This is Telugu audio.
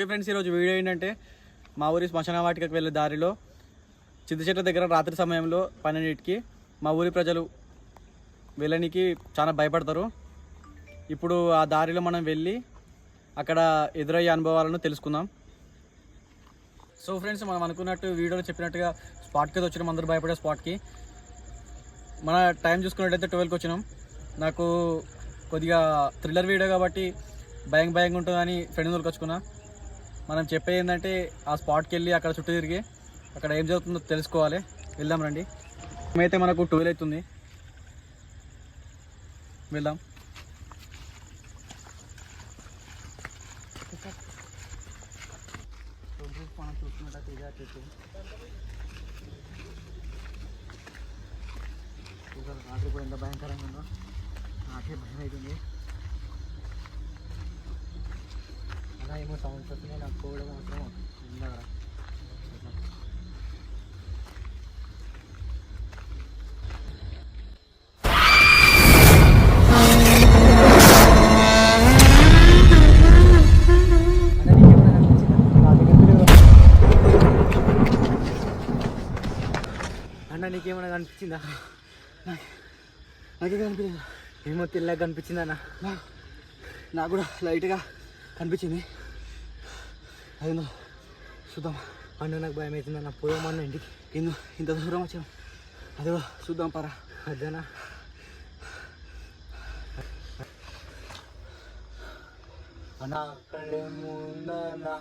ఫ్రెండ్స్, ఈరోజు వీడియో ఏంటంటే మా ఊరి శ్మశాన వాటికకు వెళ్ళే దారిలో చింత చెట్ల దగ్గర రాత్రి సమయంలో 12కి మా ఊరి ప్రజలు వెళ్ళడానికి చాలా భయపడతారు. ఇప్పుడు ఆ దారిలో మనం వెళ్ళి అక్కడ ఎదురయ్యే అనుభవాలను తెలుసుకుందాం. సో ఫ్రెండ్స్, మనం అనుకున్నట్టు వీడియోలో చెప్పినట్టుగా స్పాట్కి అయితే వచ్చినాం. అందరూ భయపడే స్పాట్కి. మన టైం చూసుకున్నట్టయితే 12కి వచ్చినాం. నాకు కొద్దిగా థ్రిల్లర్ వీడియో కాబట్టి భయంగా ఉంటుందని ఫ్రెండ్ దొరికొచ్చుకున్నా. మనం చెప్పేది ఏంటంటే ఆ స్పాట్కి వెళ్ళి అక్కడ చుట్టూ తిరిగి అక్కడ ఏం జరుగుతుందో తెలుసుకోవాలి. వెళ్దాం రండి. మేమైతే మనకు 12 అవుతుంది. వెళ్దాం. మనం చూసుకున్నట్టు ఇదే చెట్టు. రాత్రి కూడా ఎంత భయంకరంగా ఉందో నాకే భయం అవుతుంది. అలా ఏమో సౌండ్స్ వస్తున్నాయి. నాకు పోవడం అవసరం ఉందా? అన్న నీకేమైనా కనిపించిందా? నాకే కనిపించింది. ఏమో తెల్లగా కనిపించింది అన్న. నాకు కూడా లైట్గా కనిపించింది. అదేందో చూద్దాం. అన్న నాకు భయం అవుతుంది అన్న. పోయామన్న ఇంటికి. ఇంత దూరం వచ్చాం. అదే చూద్దాం పరా. అదేనా అన్న అక్కడేముందన్నా?